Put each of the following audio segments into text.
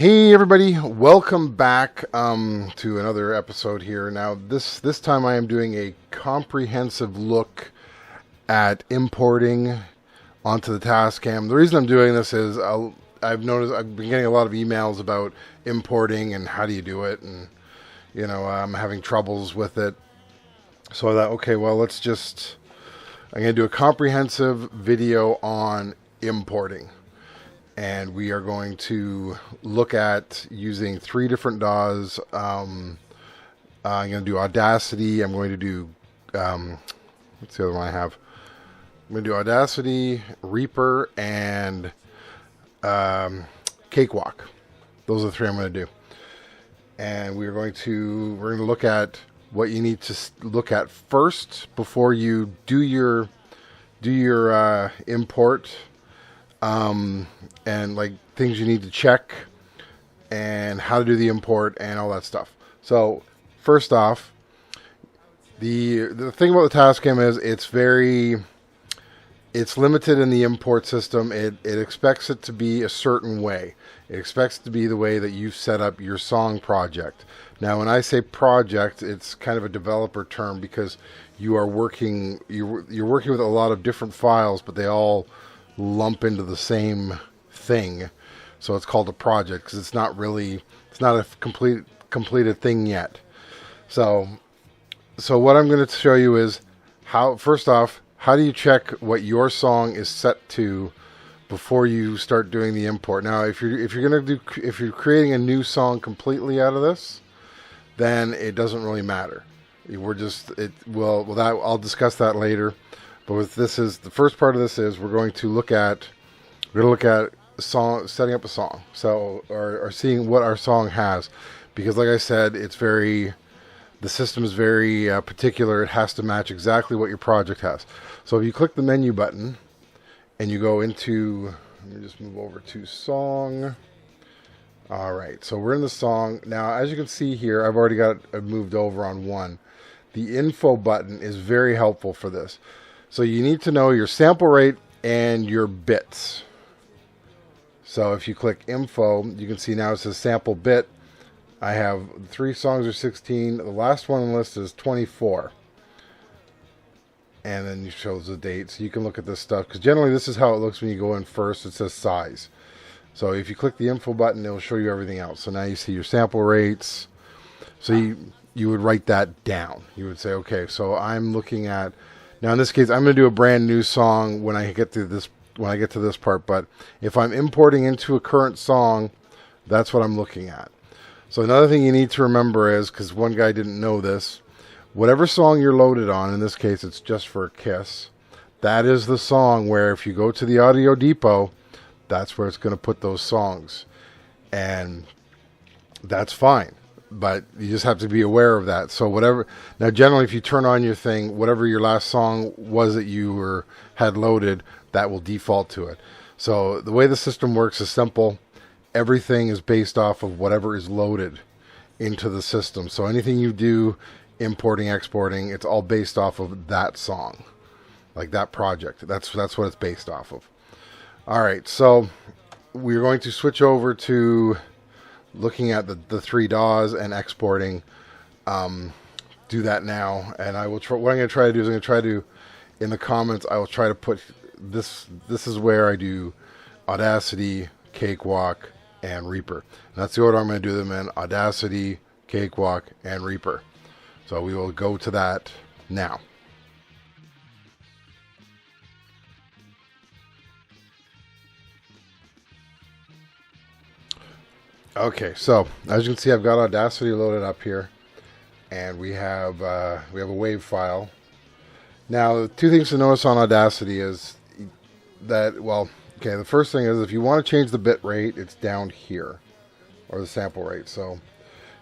Hey everybody, welcome back to another episode here. Now this time I am doing a comprehensive look at importing onto the Tascam. The reason I'm doing this is I've noticed I've been getting a lot of emails about importing and how do you do it, and I'm having troubles with it. So I thought, okay, well I'm going to do a comprehensive video on importing. And we are going to look at using 3 different DAWs. I'm going to do Audacity. I'm going to do, what's the other one I have? I'm going to do Audacity, Reaper, and Cakewalk. Those are the 3 I'm going to do. And we're going to look at what you need to look at first before you do your import. And like things you need to check and how to do the import and all that stuff. So first off, the thing about the Tascam is it's limited in the import system. It expects it to be a certain way. It expects it to be the way that you've set up your song project. Now, when I say project, it's kind of a developer term because you're working with a lot of different files, but they all lump into the same thing, so it's called a project because it's not a completed thing yet. So what I'm going to show you is first off, how do you check what your song is set to before you start doing the import. Now, if you're creating a new song completely out of this, then it doesn't really matter. I'll discuss that later. But with the first part of this is we're going to look at setting up a song, or seeing what our song has, because like I said, the system is very particular. It has to match exactly what your project has. So if you click the menu button and you go into, let me just move over to song. All right, so we're in the song now. As you can see here, I've already got it moved over on one. The info button is very helpful for this. So you need to know your sample rate and your bits. So if you click info, you can see now it says sample bit. I have 3 songs are 16. The last one on the list is 24. And then it shows the date. So you can look at this stuff, because generally this is how it looks when you go in first. It says size. So if you click the info button, it will show you everything else. So now you see your sample rates. So you would write that down. You would say, okay, so I'm looking at, now in this case, I'm going to do a brand new song when I get to this part. But if I'm importing into a current song, that's what I'm looking at. So another thing you need to remember is, because one guy didn't know this, whatever song you're loaded on, in this case it's Just for a Kiss, that is the song where if you go to the Audio Depot, that's where it's going to put those songs. And that's fine. But you just have to be aware of that. So now generally if you turn on your thing, whatever your last song was that you had loaded, that will default to it. So the way the system works is simple. Everything is based off of whatever is loaded into the system. So anything you do, importing, exporting, it's all based off of that song, like that project. That's what it's based off of. All right, so we're going to switch over to looking at the 3 DAWs and exporting. Do that now, and I will try. What I'm going to try to do is in the comments, I will try to put this. This is where I do Audacity, Cakewalk, and Reaper. And that's the order I'm going to do them in: Audacity, Cakewalk, and Reaper. So we will go to that now. Okay, so as you can see, I've got Audacity loaded up here, and we have a WAV file. Now, 2 things to notice on Audacity is that, the first thing is if you want to change the bit rate, it's down here, or the sample rate. So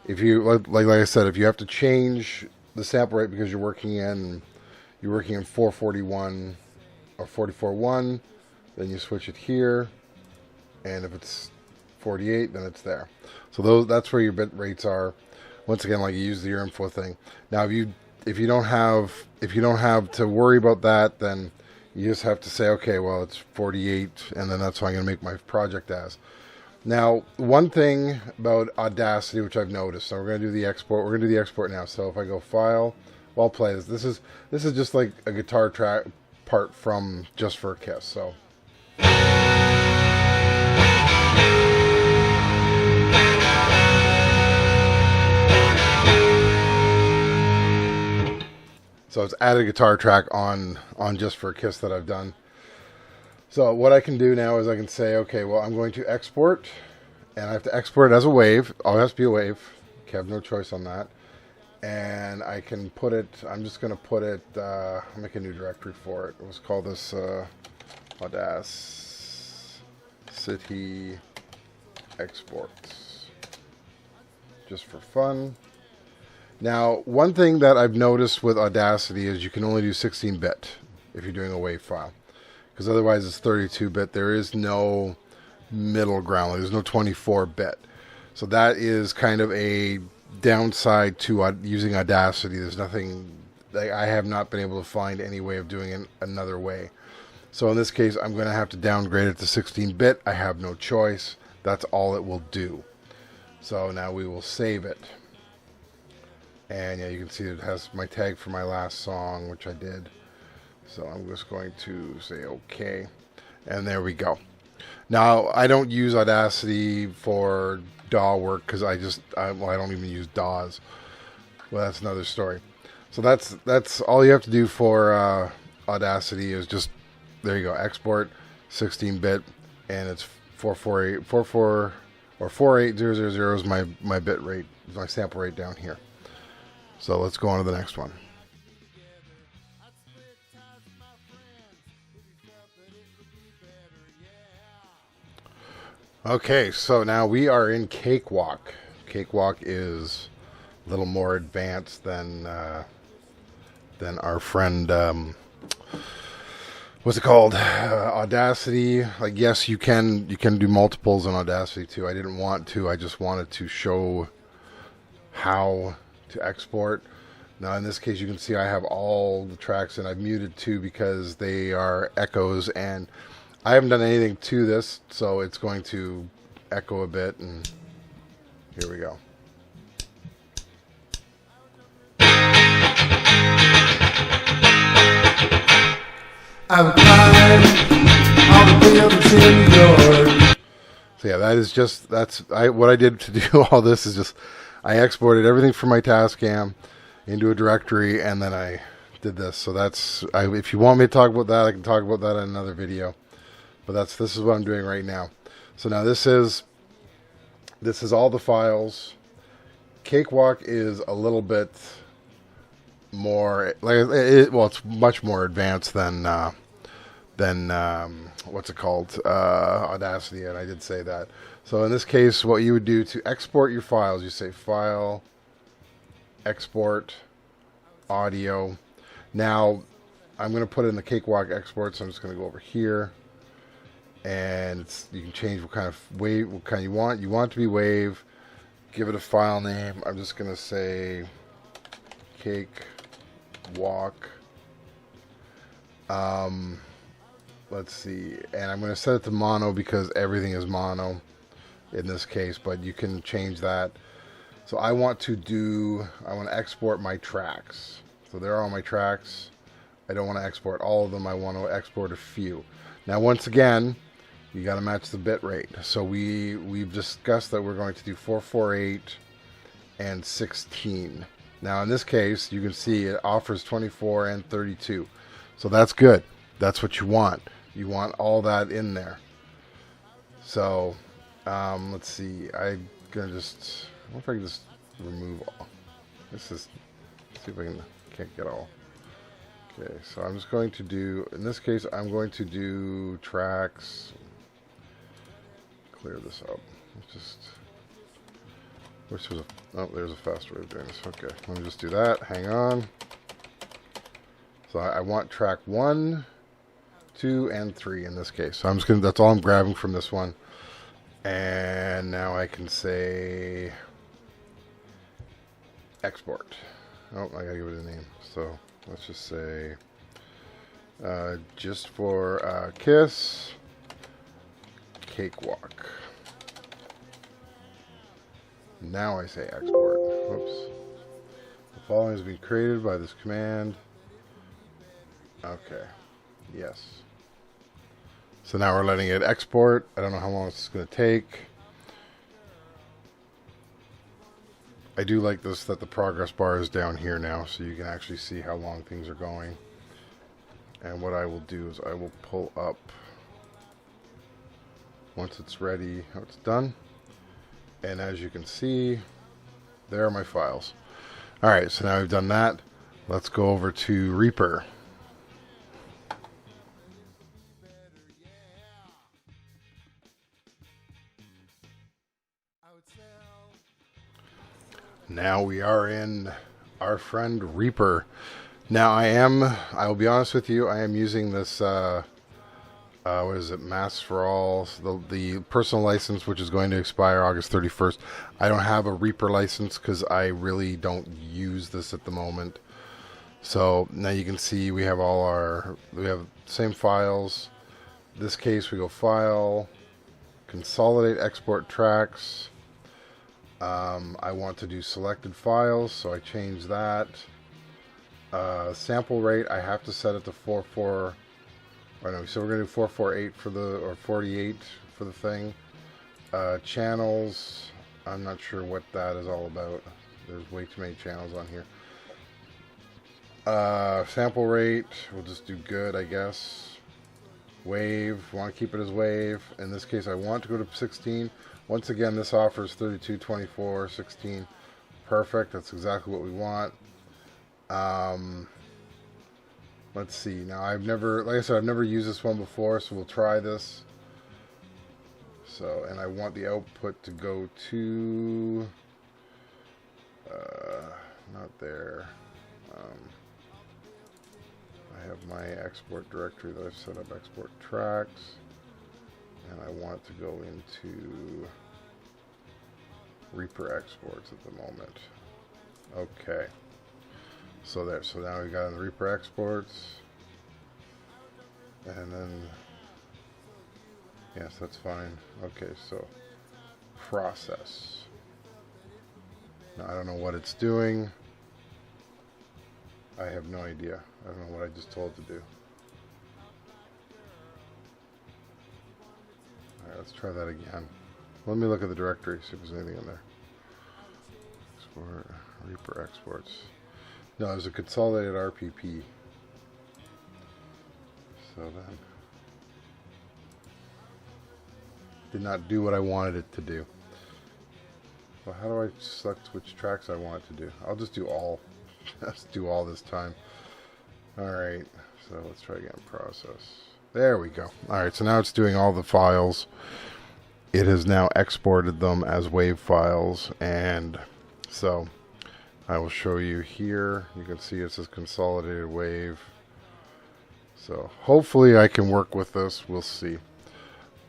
if you like I said, if you have to change the sample rate because you're working in 441 or 44.1, then you switch it here, and if it's 48, then it's there. So that's where your bit rates are. Once again, like you use your info thing. Now, if you don't have to worry about that, then you just have to say, okay, well, it's 48, and then that's what I'm going to make my project as. Now, one thing about Audacity, which I've noticed, so we're going to do the export. We're going to do the export now. So if I go File, well, I'll play this. This is just like a guitar track part from Just for a Kiss. So. So it's added a guitar track on Just for a Kiss that I've done. So what I can do now is I can say, okay, well, I'm going to export, and I have to export it as a wave. Oh, it has to be a wave. Okay, I have no choice on that. And I can put it, I'm just going to put it, I'll make a new directory for it. Let's call this Audacity exports, just for fun. Now, one thing that I've noticed with Audacity is you can only do 16-bit if you're doing a WAV file. Because otherwise it's 32-bit. There is no middle ground. There's no 24-bit. So that is kind of a downside to using Audacity. There's nothing, I have not been able to find any way of doing it another way. So in this case, I'm going to have to downgrade it to 16-bit. I have no choice. That's all it will do. So now we will save it. And yeah, you can see it has my tag for my last song, which I did. So I'm just going to say OK. And there we go. Now, I don't use Audacity for DAW work because I don't even use DAWs. Well, that's another story. So that's all you have to do for Audacity is just, there you go, export 16-bit, and it's 48000 is my bit rate, my sample rate down here. So let's go on to the next one. Okay, so now we are in Cakewalk. Cakewalk is a little more advanced than our friend, what's it called? Audacity. Like, yes, you can do multiples in Audacity too. I didn't want to. I just wanted to show how to export. Now in this case, you can see I have all the tracks, and I've muted two because they are echoes, and I haven't done anything to this, so it's going to echo a bit, and here we go. I'm climbing all the buildings in New York. So yeah, that is just, what I did to do all this is just, I exported everything from my Tascam into a directory, and then I did this. So that's, if you want me to talk about that, I can talk about that in another video. But this is what I'm doing right now. So now this is all the files. Cakewalk is a little bit more, it's much more advanced than what's it called, Audacity, and I did say that. So in this case, what you would do to export your files, you say File, Export, Audio. Now I'm going to put it in the Cakewalk export, so I'm just going to go over here. And you can change what kind of wave, what kind you want. You want it to be wave. Give it a file name. I'm just going to say Cakewalk. Let's see. And I'm going to set it to mono because everything is mono in this case, but you can change that. So I want to export my tracks. So there are all my tracks. I don't want to export all of them. I want to export a few. Now, once again, you got to match the bit rate. So we've discussed that we're going to do 448 and 16. Now in this case, you can see it offers 24 and 32. So that's good. That's what you want. You want all that in there. So let's see. I'm gonna just, I wonder if I can just remove all. This is, let's see if I can't get all. Okay, so I'm just going to do, in this case, I'm going to do tracks. Clear this up. There's a faster way of doing this. Okay, let me just do that. Hang on. So I want track 1, 2, and 3 in this case. So I'm just gonna, that's all I'm grabbing from this one. And now I can say export. Oh, I gotta give it a name. So let's just say just for Kiss Cakewalk. Now I say export. Whoops. The following has been created by this command. Okay. Yes. So now we're letting it export. I don't know how long it's going to take. I do like this that the progress bar is down here now, so you can actually see how long things are going. And what I will do is I will pull up, once it's ready, how it's done. And as you can see, there are my files. Alright, so now we've done that. Let's go over to Reaper. Now we are in our friend Reaper. Now I will be honest with you, I am using this, what is it, Mass for All, the personal license, which is going to expire August 31st. I don't have a Reaper license because I really don't use this at the moment. So now you can see we have we have the same files. In this case we go File, Consolidate Export Tracks. I want to do selected files, so I change that. Sample rate, I have to set it to 44. Oh no, so we're going to do 448 for or 48 for the thing. Channels, I'm not sure what that is all about. There's way too many channels on here. Sample rate, we'll just do good, I guess. Wave, want to keep it as wave. In this case, I want to go to 16. Once again, this offers 32, 24, 16. Perfect, that's exactly what we want. Let's see. Now, like I said, I've never used this one before, so we'll try this. So, and I want the output to go to, not there. I have my export directory that I've set up, export tracks, and I want to go into Reaper exports at the moment. Okay. So there, so now we got in the Reaper exports, and then, yes, that's fine. Okay, so process. Now I don't know what it's doing. I have no idea. I don't know what I just told it to do. Alright, let's try that again. Let me look at the directory, see if there's anything in there. Export, Reaper exports. No, there's a consolidated RPP. So then, did not do what I wanted it to do. Well, how do I select which tracks I want it to do? I'll just do all. Let's do all this time. Alright, so let's try again. Process. There we go. Alright, so now it's doing all the files. It has now exported them as WAV files, and so I will show you here. You can see it says consolidated WAV. So hopefully I can work with this. We'll see.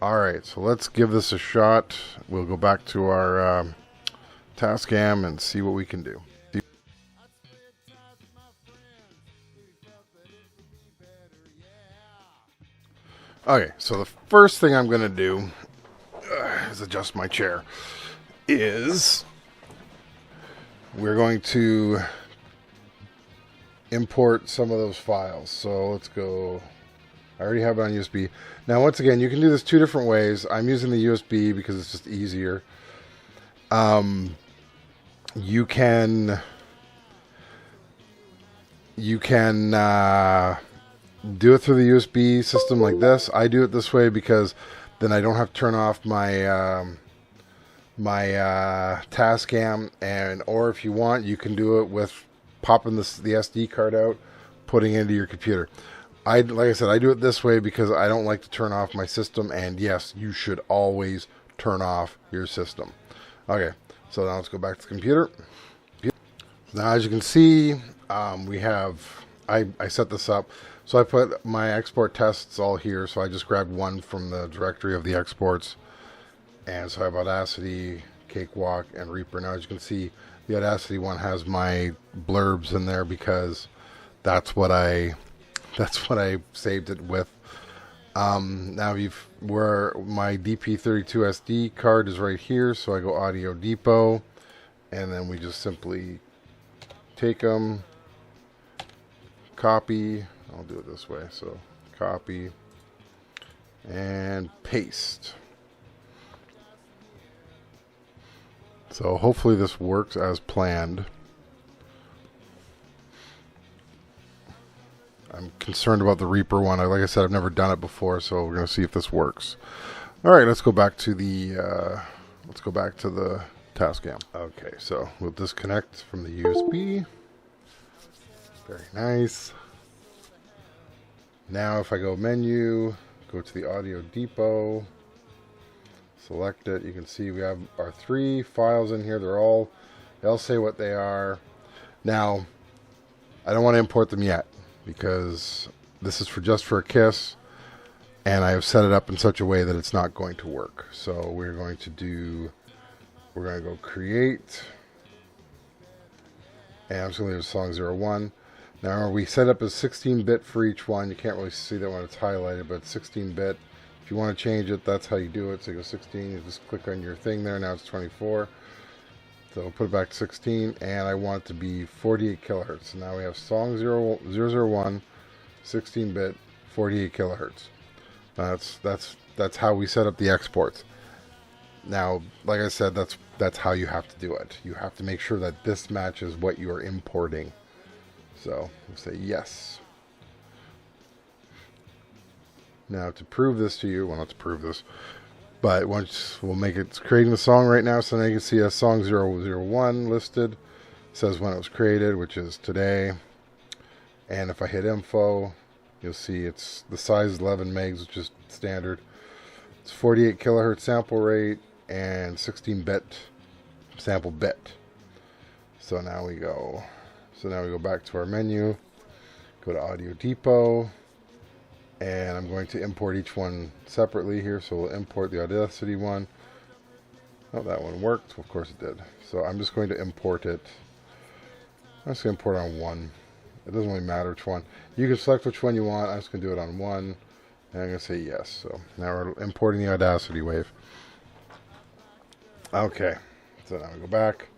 Alright, so let's give this a shot. We'll go back to our Tascam and see what we can do. Okay, so the first thing I'm going to do is adjust my chair. We're going to import some of those files. So let's go. I already have it on USB. Now, once again, you can do this two different ways. I'm using the USB because it's just easier. You can do it through the USB system like this. I do it this way because then I don't have to turn off my Tascam, or if you want, you can do it with popping the SD card out, putting it into your computer. Like I said, I do it this way because I don't like to turn off my system, and yes, you should always turn off your system. Okay, so now let's go back to the computer. Now, as you can see, I set this up. So I put my export tests all here. So I just grabbed one from the directory of the exports. And so I have Audacity, Cakewalk, and Reaper. Now, as you can see, the Audacity one has my blurbs in there because that's what I saved it with. Now where my DP32 SD card is right here. So I go Audio Depot. and then we just simply take them, copy. I'll do it this way. So copy and paste. So hopefully this works as planned. I'm concerned about the Reaper one. Like I said, I've never done it before, so we're going to see if this works. All right, let's go back to the Tascam. Okay, so we'll disconnect from the USB. Very nice. Now if I go menu, go to the Audio Depot, select it, you can see we have our 3 files in here. They'll say what they are. Now, I don't want to import them yet because this is just for a Kiss, and I have set it up in such a way that it's not going to work. So we're going to go create, and I'm just going to leave song 01. Now we set up as 16-bit for each one. You can't really see that when it's highlighted, but 16-bit. If you want to change it, that's how you do it. So you go 16, you just click on your thing there. Now it's 24. So we'll put it back to 16, and I want it to be 48 kilohertz. So now we have song 001, 16-bit, 48 kilohertz. That's how we set up the exports. Now, like I said, that's how you have to do it. You have to make sure that this matches what you are importing. So we'll say yes. Now to prove this to you, well, not to prove this, but once we'll make it, it's creating the song right now. So now you can see a song 001 listed. It says when it was created, which is today. And if I hit info, you'll see it's the size is 11 megs, which is standard. It's 48 kilohertz sample rate and 16-bit sample bit. So now we go back to our menu, go to Audio Depot, and I'm going to import each one separately here. So we'll import the Audacity one. Oh, that one worked. Of course it did. So I'm just going to import it. I'm just going to import on one. It doesn't really matter which one. You can select which one you want. I'm just going to do it on one. And I'm going to say yes. So now we're importing the Audacity wave. Okay. So now we go back.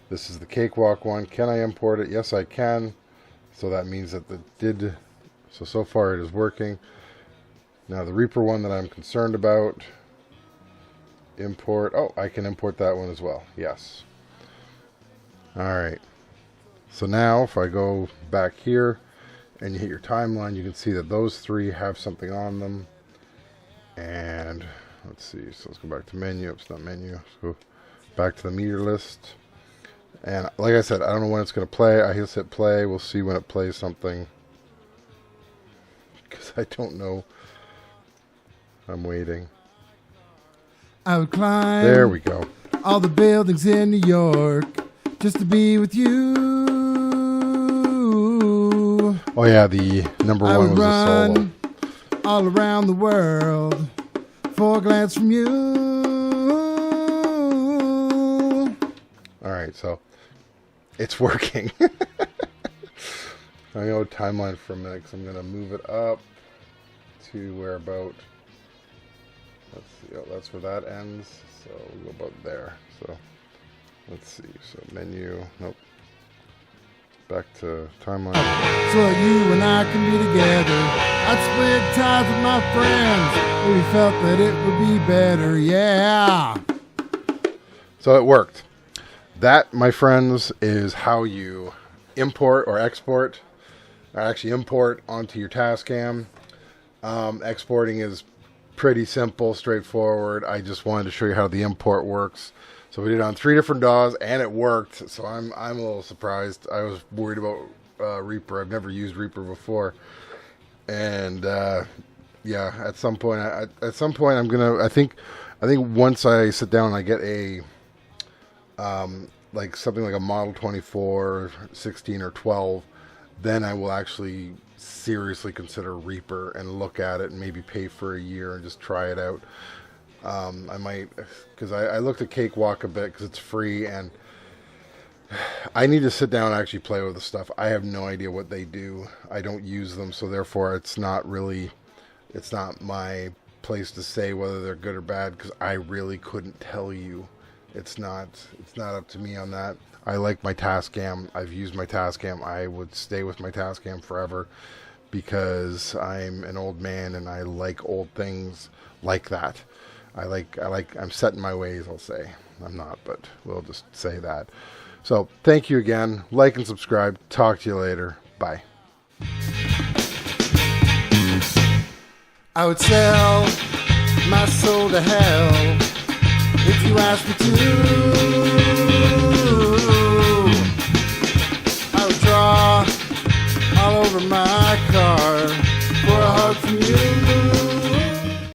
This is the Cakewalk one. Can I import it? Yes, I can. So that means that so far it is working. Now the Reaper one that I'm concerned about. Import. Oh, I can import that one as well. Yes. Alright. So now if I go back here and you hit your timeline, you can see that those 3 have something on them. And let's see. So let's go back to menu. It's not menu. Let's go back to the meter list. And like I said, I don't know when it's going to play. I just hit play. We'll see when it plays something. Because I don't know. I'm waiting. I would climb. There we go. All the buildings in New York just to be with you. Oh yeah, the number one was a solo. All around the world for a glance from you. All right, so it's working. I go timeline for a minute because I'm going to move it up to where about, let's see, oh, that's where that ends. So we'll go about there. So let's see. So menu, nope. Back to timeline. So you and I can be together. I'd split ties with my friends. We felt that it would be better, yeah. So it worked. That, my friends, is how you import or export, or actually import onto your Tascam. Exporting is pretty simple, straightforward. I just wanted to show you how the import works. So we did it on 3 different DAWs, and it worked. So I'm a little surprised. I was worried about Reaper. I've never used Reaper before, and yeah, at some point, I'm gonna. I think once I sit down and I get a like something like a Model 24, 16, or 12, then I will actually seriously consider Reaper and look at it and maybe pay for a year and just try it out. I might, because I looked at Cakewalk a bit because it's free, and I need to sit down and actually play with the stuff. I have no idea what they do. I don't use them, so therefore it's not my place to say whether they're good or bad, because I really couldn't tell you It's not up to me on that. I like my Tascam. I've used my Tascam. I would stay with my Tascam forever because I'm an old man and I like old things like that. I'm set in my ways, I'll say. I'm not, but we'll just say that. So thank you again. Like and subscribe. Talk to you later. Bye. I would sell my soul to hell if you asked me to. I would draw all over my car